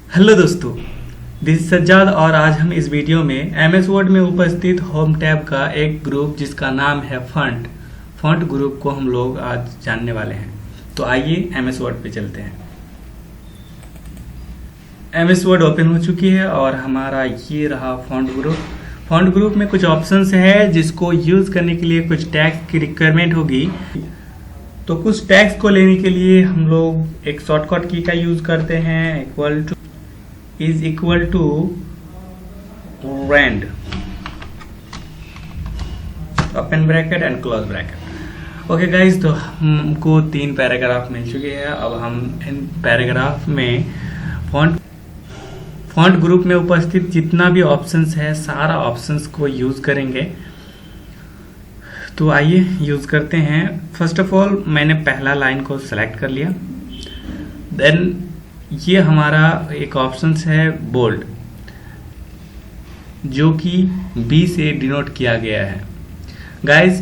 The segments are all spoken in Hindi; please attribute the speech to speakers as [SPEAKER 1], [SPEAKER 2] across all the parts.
[SPEAKER 1] हेलो दोस्तों, दिस इज सज्जाद और आज हम इस वीडियो में एमएस वर्ड में उपस्थित होम टैब का एक ग्रुप जिसका नाम है फॉन्ट ग्रुप को हम लोग आज जानने वाले हैं। तो आइए एमएस वर्ड पे चलते हैं। एमएस वर्ड ओपन हो चुकी है और हमारा ये रहा फॉन्ट ग्रुप में कुछ ऑप्शंस है जिसको यूज करने के लिए कुछ टैग्स की रिक्वायरमेंट होगी। तो कुछ टैग्स को लेने के लिए हम लोग एक शॉर्टकट की का यूज करते हैं, is equal to rand open bracket and close bracket. Okay guys, तो हमको 3 पैराग्राफ मिल चुके हैं। अब हम इन पैराग्राफ में फॉन्ट ग्रुप में उपस्थित जितना भी ऑप्शंस है सारा ऑप्शंस को यूज करेंगे। तो आइए यूज करते हैं। फर्स्ट ऑफ ऑल मैंने पहला लाइन को सिलेक्ट कर लिया। देन ये हमारा एक ऑप्शंस है बोल्ड, जो कि बी से डिनोट किया गया है। गाइस,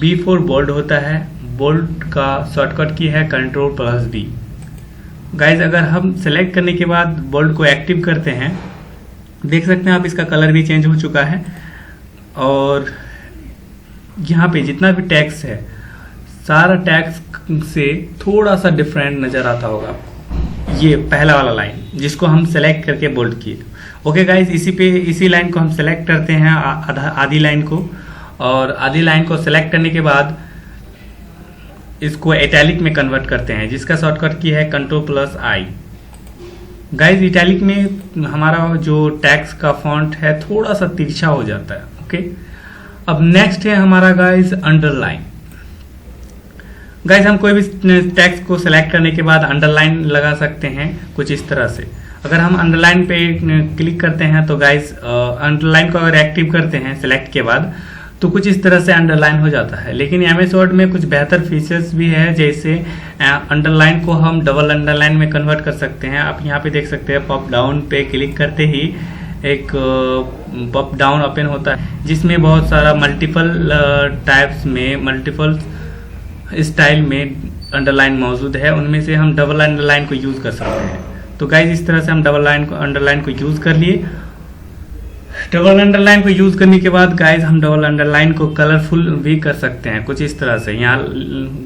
[SPEAKER 1] बी फॉर बोल्ड होता है। बोल्ड का शॉर्टकट की है Ctrl+B। गाइस, अगर हम सेलेक्ट करने के बाद बोल्ड को एक्टिव करते हैं, देख सकते हैं आप इसका कलर भी चेंज हो चुका है। और यहाँ पे जितना भी टैक्स है सारा टैक्स से थोड़ा सा डिफरेंट नजर आता होगा। ये पहला वाला लाइन जिसको हम सेलेक्ट करके बोल्ड किए। ओके गाइस, इसी लाइन को हम सेलेक्ट करते हैं, आधी लाइन को। और आधी लाइन को सेलेक्ट करने के बाद इसको इटैलिक में कन्वर्ट करते हैं, जिसका शॉर्टकट की है Ctrl+I। गाइस, इटैलिक में हमारा जो टैक्स का फॉन्ट है थोड़ा सा तिरछा हो जाता है। ओके, अब नेक्स्ट है हमारा गाइस अंडरलाइन। गाइस, हम कोई भी टेक्स्ट को सिलेक्ट करने के बाद अंडरलाइन लगा सकते हैं कुछ इस तरह से। अगर हम अंडरलाइन पे क्लिक करते हैं तो गाइस अंडरलाइन को अगर एक्टिव करते हैं सिलेक्ट के बाद तो कुछ इस तरह से अंडरलाइन हो जाता है। लेकिन एमएस वर्ड में कुछ बेहतर फीचर्स भी है, जैसे अंडरलाइन को हम डबल अंडरलाइन में कन्वर्ट कर सकते हैं। आप यहाँ पे देख सकते हैं पॉप डाउन पे क्लिक करते ही एक पॉप डाउन ओपन होता है, जिसमें बहुत सारा मल्टीपल टाइप्स में मल्टीपल स्टाइल में अंडरलाइन मौजूद है। उनमें से हम डबल अंडरलाइन को यूज कर सकते हैं। तो गाइज, इस तरह से हम डबल अंडरलाइन को यूज कर लिए। डबल अंडरलाइन को यूज करने के बाद गाइज हम डबल अंडरलाइन को कलरफुल भी कर सकते हैं कुछ इस तरह से। यहाँ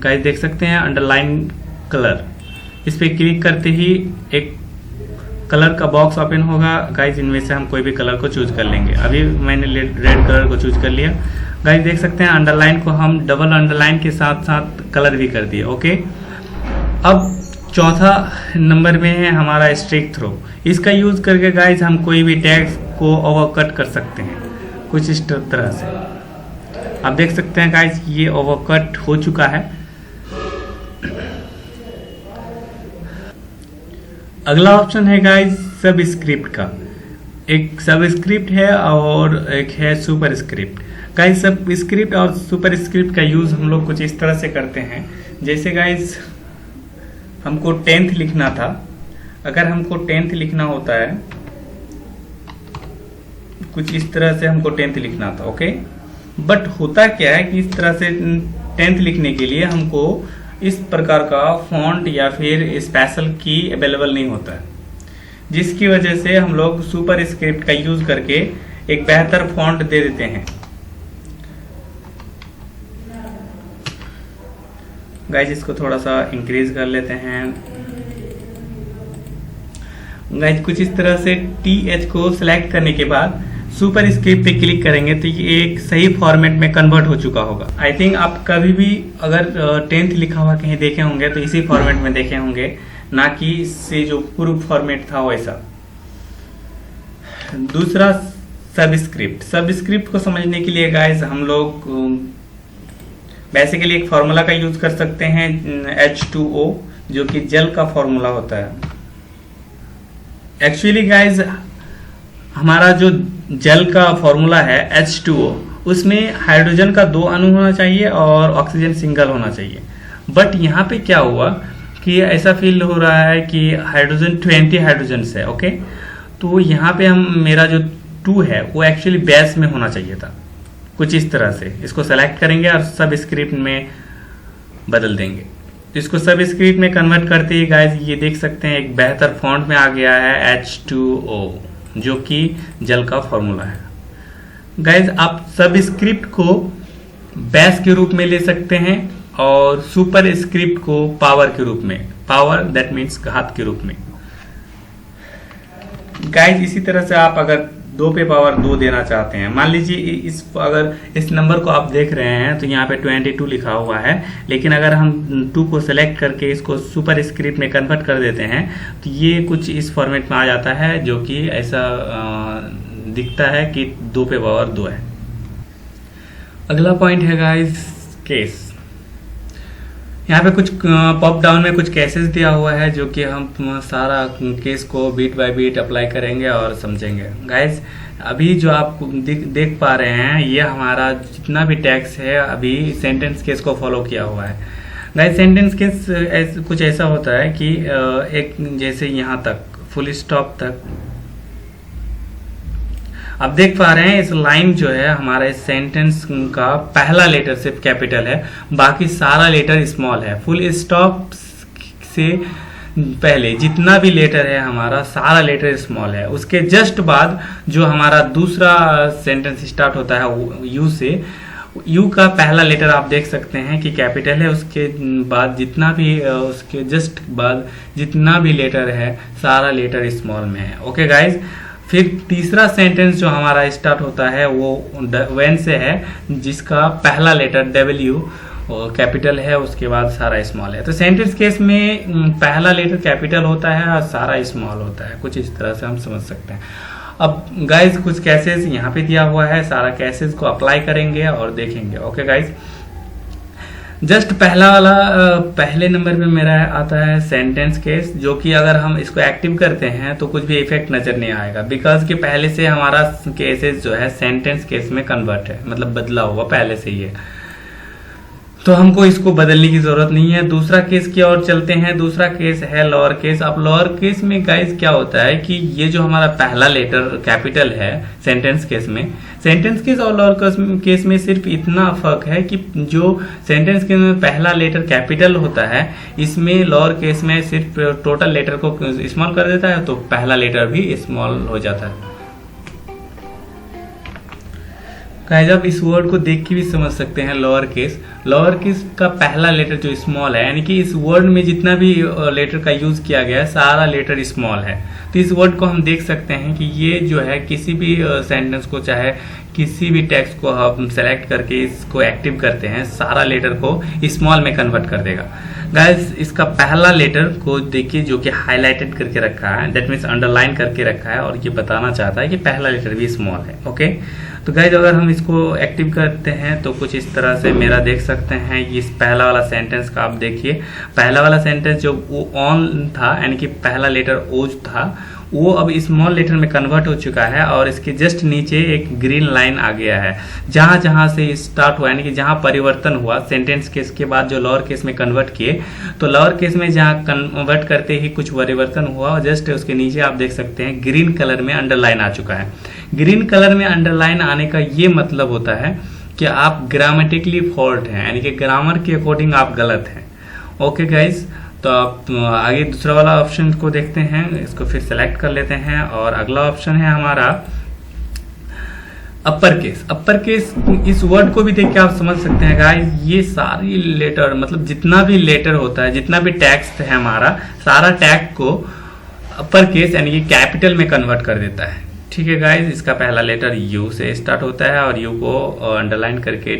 [SPEAKER 1] गाइज देख सकते हैं अंडरलाइन कलर, इस पे क्लिक करते ही एक कलर का बॉक्स ओपन होगा। गाइज, इनमें से हम कोई भी कलर को चूज कर लेंगे। अभी मैंने रेड कलर को चूज कर लिया। गाइस, देख सकते हैं अंडरलाइन को हम डबल अंडरलाइन के साथ साथ कलर भी कर दिए। ओके, अब चौथा नंबर में है हमारा स्ट्रिक थ्रो। इसका यूज करके गाइस हम कोई भी टैग्स को ओवरकट कर सकते हैं कुछ इस तरह से। आप देख सकते हैं गाइस ये ओवरकट हो चुका है। अगला ऑप्शन है गाइस सब स्क्रिप्ट का। एक सब स्क्रिप्ट है और एक है सुपर स्क्रिप्ट। गाइस, सब स्क्रिप्ट और सुपर स्क्रिप्ट का यूज हम लोग कुछ इस तरह से करते हैं। जैसे गाइस हमको 10th लिखना था, अगर हमको 10th लिखना होता है कुछ इस तरह से हमको 10th लिखना था। ओके, बट होता क्या है कि इस तरह से 10th लिखने के लिए हमको इस प्रकार का फॉन्ट या फिर स्पेशल की अवेलेबल नहीं होता है, जिसकी वजह से हम लोग सुपर स्क्रिप्ट का यूज करके एक बेहतर फॉन्ट दे देते हैं। गाइज, इसको थोड़ा सा इंक्रीज कर लेते हैं। गाइज, कुछ इस तरह से TH को सिलेक्ट करने के बाद सुपर स्क्रिप्ट पे क्लिक करेंगे तो ये एक सही फॉर्मेट में कन्वर्ट हो चुका होगा। आई थिंक आप कभी भी अगर 10th लिखा हुआ कहीं देखे होंगे तो इसी फॉर्मेट में देखे होंगे, ना कि इससे जो पूर्व फॉर्मेट था वैसा। दूसरा सब स्क्रिप्ट को समझने के लिए गाइज हम लोग बेसिकली एक फॉर्मूला का यूज कर सकते हैं H2O, जो कि जल का फॉर्मूला होता है। एक्चुअली गाइज हमारा जो जल का फॉर्मूला है H2O, उसमें हाइड्रोजन का 2 अणु होना चाहिए और ऑक्सीजन सिंगल होना चाहिए। बट यहाँ पे क्या हुआ कि ऐसा फील हो रहा है कि हाइड्रोजन 20 हाइड्रोजन है। ओके, तो यहाँ पे मेरा जो 2 है वो एक्चुअली बेस में होना चाहिए था। कुछ इस तरह से इसको सेलेक्ट करेंगे और सब स्क्रिप्ट में बदल देंगे। इसको सब स्क्रिप्ट में कन्वर्ट करते ही गाइज ये देख सकते हैं एक बेहतर फॉन्ट में आ गया है H2O, जो कि जल का फॉर्मूला है। गाइज आप सब स्क्रिप्ट को बैश के रूप में ले सकते हैं और सुपर स्क्रिप्ट को पावर के रूप में, पावर दैट मीन्स घात के रूप में। गाइज इसी तरह से आप अगर 2 पे पावर 2 देना चाहते हैं, मान लीजिए अगर इस नंबर को आप देख रहे हैं तो यहाँ पे 22 लिखा हुआ है, लेकिन अगर हम 2 को सेलेक्ट करके इसको सुपर स्क्रिप्ट में कन्वर्ट कर देते हैं तो ये कुछ इस फॉर्मेट में आ जाता है, जो कि ऐसा दिखता है कि 2 पे पावर 2 है। अगला पॉइंट है गाइस केस। यहाँ पे कुछ पॉप डाउन में कुछ केसेस दिया हुआ है, जो कि हम सारा केस को बीट बाय बीट अप्लाई करेंगे और समझेंगे। गाइस अभी जो आप देख पा रहे हैं ये हमारा जितना भी टैक्स है अभी सेंटेंस केस को फॉलो किया हुआ है। गाइस सेंटेंस केस कुछ ऐसा होता है कि एक जैसे यहाँ तक फुल स्टॉप तक आप देख पा रहे हैं इस लाइन जो है हमारा इस सेंटेंस का पहला लेटर सिर्फ कैपिटल है, बाकी सारा लेटर स्मॉल है। फुल स्टॉप से पहले जितना भी लेटर है हमारा सारा लेटर स्मॉल है। उसके जस्ट बाद जो हमारा दूसरा सेंटेंस स्टार्ट होता है यू से, यू का पहला लेटर आप देख सकते हैं कि कैपिटल है। उसके बाद जितना भी उसके जस्ट बाद जितना भी लेटर है सारा लेटर स्मॉल में है। ओके गाइज, फिर तीसरा सेंटेंस जो हमारा स्टार्ट होता है वो व्हेन से है, जिसका पहला लेटर डब्ल्यू कैपिटल है, उसके बाद सारा स्मॉल है। तो सेंटेंस केस में पहला लेटर कैपिटल होता है और सारा स्मॉल होता है, कुछ इस तरह से हम समझ सकते हैं। अब गाइज कुछ कैसेस यहाँ पे दिया हुआ है, सारा कैसेस को अप्लाई करेंगे और देखेंगे। ओके गाइज, जस्ट पहला वाला पहले नंबर पे मेरा आता है सेंटेंस केस, जो कि अगर हम इसको एक्टिव करते हैं तो कुछ भी इफेक्ट नजर नहीं आएगा, बिकॉज कि पहले से हमारा केसेस जो है सेंटेंस केस में कन्वर्ट है, मतलब बदला हुआ पहले से ही है, तो हमको इसको बदलने की जरूरत नहीं है। दूसरा केस की ओर चलते हैं। दूसरा केस है लोअर केस। अब लोअर केस में गाइस क्या होता है कि ये जो हमारा पहला लेटर कैपिटल है सेंटेंस केस में, सेंटेंस केस और लोअर केस में सिर्फ इतना फर्क है कि जो सेंटेंस केस में पहला लेटर कैपिटल होता है, इसमें लोअर केस में सिर्फ टोटल लेटर को स्मॉल कर देता है, तो पहला लेटर भी स्मॉल हो जाता है। गाइस आप इस वर्ड को देख के भी समझ सकते हैं। लोअर केस का पहला लेटर जो स्मॉल है, यानी कि इस वर्ड में जितना भी लेटर का यूज किया गया है सारा लेटर स्मॉल है। तो इस वर्ड को हम देख सकते हैं कि ये जो है किसी भी सेंटेंस को, चाहे किसी भी टेक्स्ट को हम सेलेक्ट करके इसको एक्टिव करते हैं, सारा लेटर को स्मॉल में कन्वर्ट कर देगा। गाइस इसका पहला लेटर को देखिए जो कि हाईलाइटेड करके रखा है, दैट मीन्स अंडरलाइन करके रखा है, और ये बताना चाहता है कि पहला लेटर भी स्मॉल है। ओके, तो गाइज अगर हम इसको एक्टिव करते हैं तो कुछ इस तरह से मेरा देख सकते हैं। इस पहला वाला सेंटेंस का आप देखिए, पहला वाला सेंटेंस जो वो ऑन था, यानी कि पहला लेटर ओ था, वो अब स्मॉल लेटर में कन्वर्ट हो चुका है, और इसके जस्ट नीचे एक ग्रीन लाइन आ गया है। जहां जहां से स्टार्ट हुआ, यानी कि जहां परिवर्तन हुआ सेंटेंस केस के बाद जो लोअर केस में कन्वर्ट किए, तो लोअर केस में जहां कन्वर्ट करते ही कुछ परिवर्तन हुआ, और जस्ट उसके नीचे आप देख सकते हैं ग्रीन कलर में अंडरलाइन आ चुका है। ग्रीन कलर में अंडरलाइन आने का ये मतलब होता है कि आप ग्रामेटिकली फॉल्ट हैं, यानी कि ग्रामर के अकॉर्डिंग आप गलत हैं। ओके गाइज, तो आप आगे दूसरा वाला ऑप्शन को देखते हैं, इसको फिर सेलेक्ट कर लेते हैं, और अगला ऑप्शन है हमारा अपर केस। अपर केस, इस वर्ड को भी देख के आप समझ सकते हैं गाइस, ये सारी लेटर, मतलब जितना भी लेटर होता है, जितना भी टेक्स्ट है हमारा, सारा टैग को अपर केस यानी कि कैपिटल में कन्वर्ट कर देता है। ठीक है गाइस, इसका पहला लेटर यू से स्टार्ट होता है, और यू को अंडरलाइन करके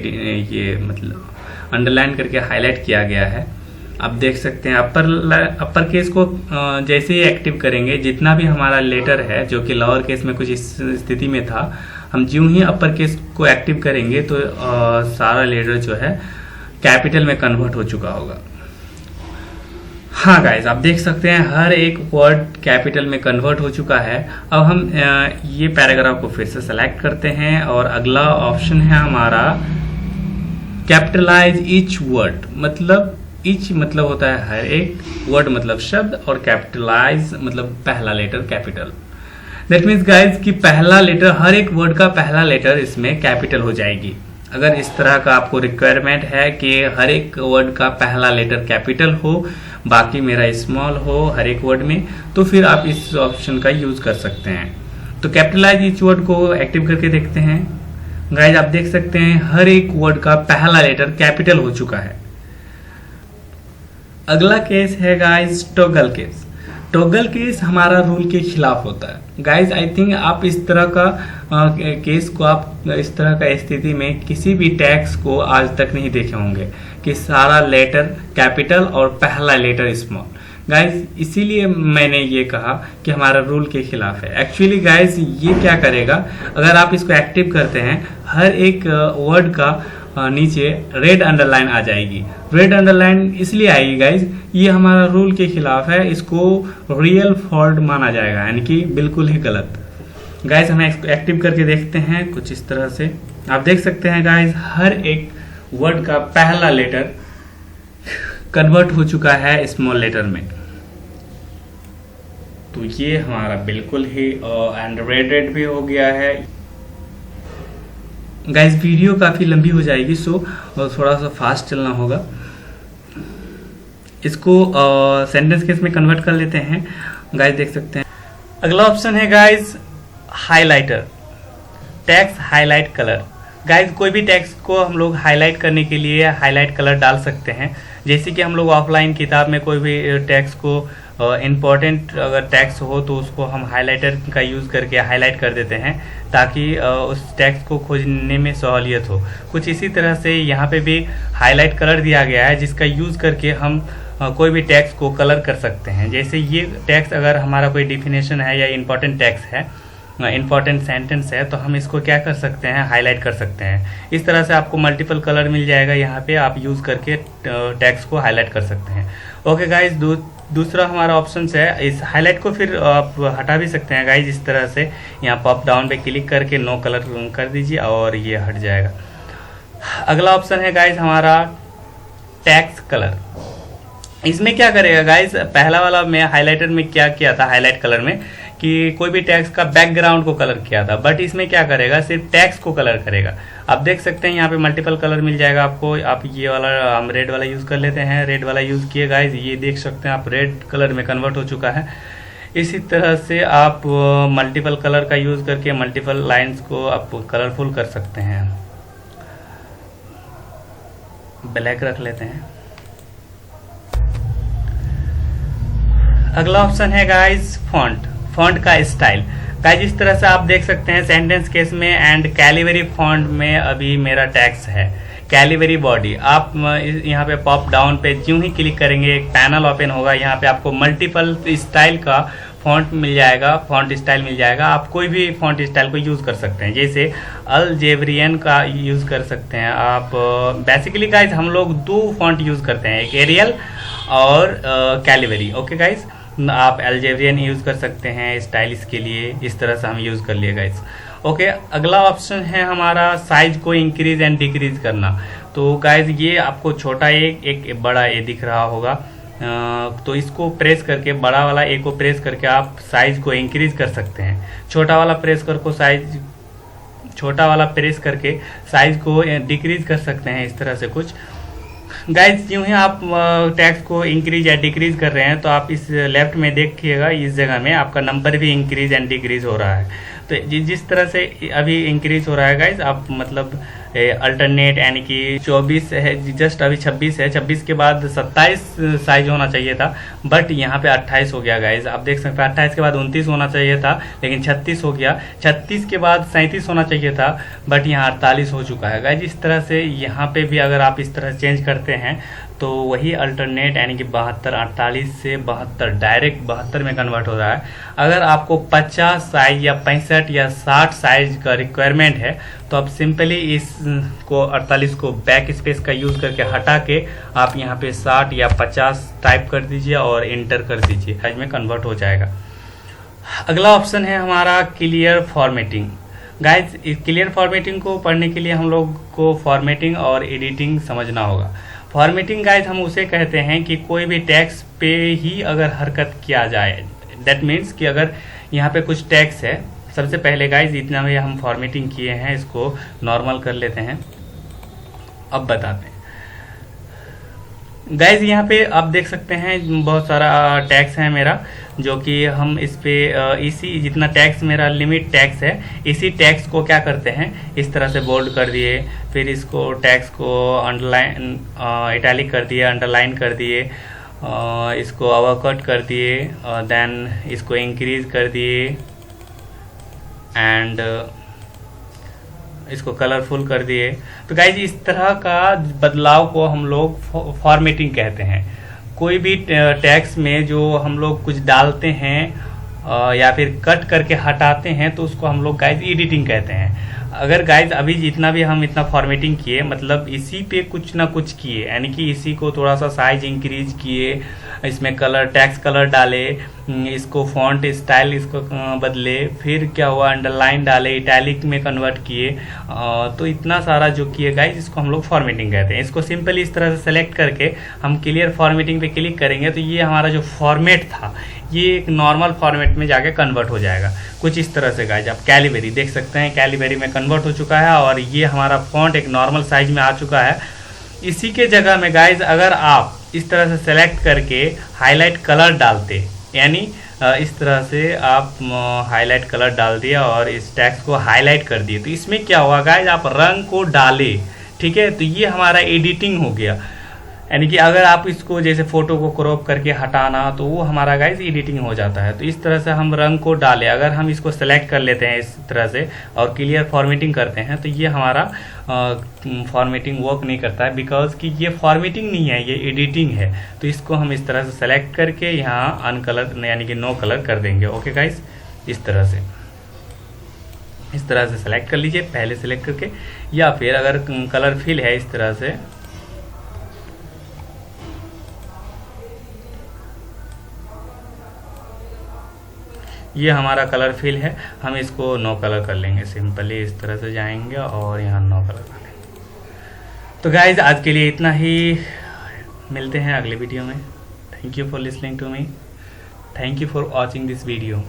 [SPEAKER 1] ये मतलब अंडरलाइन करके हाईलाइट किया गया है। आप देख सकते हैं अपर केस को जैसे ही एक्टिव करेंगे, जितना भी हमारा लेटर है जो कि लोअर केस में कुछ इस स्थिति में था, हम ज्यों ही अपर केस को एक्टिव करेंगे तो सारा लेटर जो है कैपिटल में कन्वर्ट हो चुका होगा। हाँ गाइज, आप देख सकते हैं हर एक वर्ड कैपिटल में कन्वर्ट हो चुका है। अब हम ये पैराग्राफ को फिर से सेलेक्ट करते हैं, और अगला ऑप्शन है हमारा कैपिटलाइज ईच वर्ड। मतलब ईच मतलब होता है हर एक, वर्ड मतलब शब्द, और कैपिटलाइज मतलब पहला letter capital. That means guys कि पहला लेटर, हर एक वर्ड का पहला लेटर इसमें कैपिटल हो जाएगी। अगर इस तरह का आपको रिक्वायरमेंट है कि हर एक वर्ड का पहला लेटर कैपिटल हो, बाकी मेरा स्मॉल हो हर एक वर्ड में, तो फिर आप इस ऑप्शन का यूज कर सकते हैं। तो कैपिटलाइज ईच वर्ड को एक्टिव करके देखते हैं। गाइज आप देख सकते हैं हर एक वर्ड का पहला लेटर कैपिटल हो चुका है। अगला केस है guys toggle case. Toggle case हमारा रूल के खिलाफ होता है। गाइज आई थिंक आप इस तरह का केस को, आप इस तरह का स्थिति में किसी भी टैक्स को आज तक नहीं देखे होंगे कि सारा लेटर कैपिटल और पहला लेटर स्मॉल। गाइज इसीलिए मैंने ये कहा कि हमारा रूल के खिलाफ है। एक्चुअली गाइज ये क्या करेगा, अगर आप इसको एक्टिव करते हैं हर एक वर्ड का नीचे रेड अंडरलाइन आ जाएगी। रेड अंडरलाइन इसलिए आएगी गाइज, ये हमारा रूल के खिलाफ है, इसको रियल फॉल्ट माना जाएगा, यानी कि बिल्कुल ही गलत। गाइज हमें इसको एक्टिव करके देखते हैं कुछ इस तरह से। आप देख सकते हैं गाइज हर एक वर्ड का पहला लेटर कन्वर्ट हो चुका है स्मॉल लेटर में। तो ये हमारा बिल्कुल ही अनरेडेड भी हो गया है। गाइस वीडियो काफी लंबी हो जाएगी, सो थोड़ा सा फास्ट चलना होगा। इसको सेंटेंस केस में कन्वर्ट कर लेते हैं। गाइस देख सकते हैं अगला ऑप्शन है guys highlighter, text highlight colour. Guys कोई भी टेक्स्ट को हम लोग हाईलाइट करने के लिए हाईलाइट कलर डाल सकते हैं। जैसे कि हम लोग ऑफलाइन किताब में कोई भी टेक्स्ट को इम्पोर्टेंट अगर टेक्स्ट हो तो उसको हम हाइलाइटर का यूज़ करके हाईलाइट कर देते हैं ताकि उस टेक्स्ट को खोजने में सहूलियत हो। कुछ इसी तरह से यहाँ पे भी हाईलाइट कलर दिया गया है जिसका यूज़ करके हम कोई भी टेक्स्ट को कलर कर सकते हैं। जैसे ये टेक्स्ट अगर हमारा कोई डिफिनेशन है या इम्पोर्टेंट टेक्स्ट है, इम्पोर्टेंट सेंटेंस है, तो हम इसको क्या कर सकते हैं, हाईलाइट कर सकते हैं। इस तरह से आपको मल्टीपल कलर मिल जाएगा, यहाँ पे आप यूज़ करके टेक्स्ट को हाईलाइट कर सकते हैं। ओके गाइज, दूसरा हमारा ऑप्शन है, इस हाईलाइट को फिर आप हटा भी सकते हैं गाइज। इस तरह से यहाँ पॉप डाउन पे क्लिक करके नो कलर कर दीजिए और ये हट जाएगा। अगला ऑप्शन है गाइज हमारा टेक्स्ट कलर। इसमें क्या करेगा गाइज, पहला वाला मैं हाइलाइटर में क्या किया था, हाईलाइट कलर में कि कोई भी टेक्स्ट का बैकग्राउंड को कलर किया था, बट इसमें क्या करेगा, सिर्फ टेक्स्ट को कलर करेगा। आप देख सकते हैं यहाँ पे मल्टीपल कलर मिल जाएगा आपको। आप ये वाला, हम रेड वाला यूज कर लेते हैं, रेड वाला यूज किए गाइज, ये देख सकते हैं आप रेड कलर में कन्वर्ट हो चुका है। इसी तरह से आप मल्टीपल कलर का यूज करके मल्टीपल लाइंस को आप कलरफुल कर सकते हैं। ब्लैक रख लेते हैं। अगला ऑप्शन है गाइज फॉन्ट, फॉन्ट का स्टाइल। गाइज इस तरह से आप देख सकते हैं सेंटेंस केस में एंड कैलिबरी फॉन्ट में अभी मेरा टेक्स्ट है, कैलिबरी बॉडी। आप यहाँ पे पॉप डाउन पे यूं ही क्लिक करेंगे एक पैनल ओपन होगा, यहाँ पे आपको मल्टीपल स्टाइल का फॉन्ट मिल जाएगा, फॉन्ट स्टाइल मिल जाएगा। आप कोई भी फॉन्ट स्टाइल को यूज कर सकते हैं, जैसे अलजेब्रियन का यूज कर सकते हैं आप। बेसिकली गाइज हम लोग दो फॉन्ट यूज करते हैं, एक एरियल और कैलिबरी। ओके गाइज, आप अलजेब्रियन यूज कर सकते हैं स्टाइलिश के लिए, इस तरह से हम यूज कर लिए गाइज। ओके, अगला ऑप्शन है हमारा साइज को इंक्रीज एंड डिक्रीज करना। तो गाइज ये आपको छोटा एक बड़ा ए दिख रहा होगा, तो इसको प्रेस करके, बड़ा वाला ए को प्रेस करके आप साइज को इंक्रीज कर सकते हैं। छोटा वाला प्रेस करके साइज को डिक्रीज कर सकते हैं, इस तरह से कुछ। गाइज यूं ही आप टेक्स्ट को इंक्रीज या डिक्रीज कर रहे हैं तो आप इस लेफ्ट में देखिएगा, इस जगह में आपका नंबर भी इंक्रीज एंड डिक्रीज हो रहा है। तो जिस तरह से अभी इंक्रीज हो रहा है गाइज, आप मतलब अल्टरनेट, यानी कि 24 है, जस्ट अभी 26 है, 26 के बाद 27 साइज होना चाहिए था, बट यहाँ पे 28 हो गया गाइज। आप देख सकते हैं 28 के बाद 29 होना चाहिए था, लेकिन 36 हो गया। 36 के बाद 37 होना चाहिए था, बट यहाँ 48 हो चुका है गाइज। इस तरह से यहाँ पे भी अगर आप इस तरह चेंज करते हैं तो वही अल्टरनेट, यानी कि 72, 48 से 72 डायरेक्ट 72 में कन्वर्ट हो रहा है। अगर आपको 50 साइज या 65 या 60 साइज का रिक्वायरमेंट है तो आप सिंपली इसको 48 को बैक स्पेस का यूज करके हटा के आप यहाँ पे 60 या 50 टाइप कर दीजिए और इंटर कर दीजिए, साइज में कन्वर्ट हो जाएगा। अगला ऑप्शन है हमारा clear formatting. Guys clear formatting को पढ़ने के लिए हम लोग को फॉर्मेटिंग और एडिटिंग समझना होगा। फॉर्मेटिंग गाइज हम उसे कहते हैं कि कोई भी टेक्स्ट पे ही अगर हरकत किया जाए, दैट मीन्स कि अगर यहाँ पे कुछ टेक्स्ट है, सबसे पहले गाइज इतना भी हम फॉर्मेटिंग किए हैं, इसको नॉर्मल कर लेते हैं। अब बताते हैं गाइज। यहाँ पे आप देख सकते हैं बहुत सारा टैक्स है मेरा, जो कि हम इस पे इसी जितना टैक्स मेरा लिमिट टैक्स है, इसी टैक्स को क्या करते हैं इस तरह से बोल्ड कर दिए, फिर इसको टैक्स को अंडरलाइन इटैलिक कर दिए, अंडरलाइन कर दिए, इसको ओवरकट कर दिए, देन इसको इंक्रीज कर दिए एंड इसको कलरफुल कर दिए। तो गाइज इस तरह का बदलाव को हम लोग फॉर्मेटिंग कहते हैं। कोई भी टैक्स में जो हम लोग कुछ डालते हैं या फिर कट करके हटाते हैं तो उसको हम लोग गाइज एडिटिंग कहते हैं। अगर गाइज अभी जितना भी हम इतना फॉर्मेटिंग किए, मतलब इसी पे कुछ ना कुछ किए, यानी कि इसी को थोड़ा सा साइज इंक्रीज किए, इसमें कलर टैक्स कलर डाले, इसको फॉन्ट स्टाइल इसको बदले, फिर क्या हुआ अंडरलाइन डाले, इटैलिक में कन्वर्ट किए, तो इतना सारा जो किए गाइज इसको हम लोग फॉर्मेटिंग कहते हैं। इसको सिंपली इस तरह से सेलेक्ट करके हम क्लियर फॉर्मेटिंग पे क्लिक करेंगे तो ये हमारा जो फॉर्मेट था ये एक नॉर्मल फॉर्मेट में जाके कन्वर्ट हो जाएगा कुछ इस तरह से गाइज। आप कैलीबेरी देख सकते हैं, कैलीबेरी में कन्वर्ट हो चुका है और ये हमारा फॉन्ट एक नॉर्मल साइज में आ चुका है। इसी के जगह में गाइज अगर आप इस तरह से सेलेक्ट करके हाईलाइट कलर डालते, यानी इस तरह से आप हाईलाइट कलर डाल दिया और इस टेक्स्ट को हाईलाइट कर दिए, तो इसमें क्या हुआ गाइज आप रंग को डाले, ठीक है, तो ये हमारा एडिटिंग हो गया। यानी कि अगर आप इसको जैसे फोटो को क्रॉप करके हटाना तो वो हमारा गाइज एडिटिंग हो जाता है। तो इस तरह से हम रंग को डालें, अगर हम इसको सेलेक्ट कर लेते हैं इस तरह से और क्लियर फॉर्मेटिंग करते हैं तो ये हमारा फॉर्मेटिंग वर्क नहीं करता है, बिकॉज कि ये फॉर्मेटिंग नहीं है, ये एडिटिंग है। तो इसको हम इस तरह से सेलेक्ट करके यहाँ अनकलर यानी कि नो कलर कर देंगे। ओके गाइज, इस तरह से सेलेक्ट कर लीजिए पहले सेलेक्ट करके, या फिर अगर कलर फिल है इस तरह से ये हमारा कलर फिल है, हम इसको नो कलर कर लेंगे। सिंपली इस तरह से जाएंगे और यहाँ नो कलर कर लेंगे। तो गाइज आज के लिए इतना ही, मिलते हैं अगले वीडियो में। Thank you for listening to me, thank you for watching this video.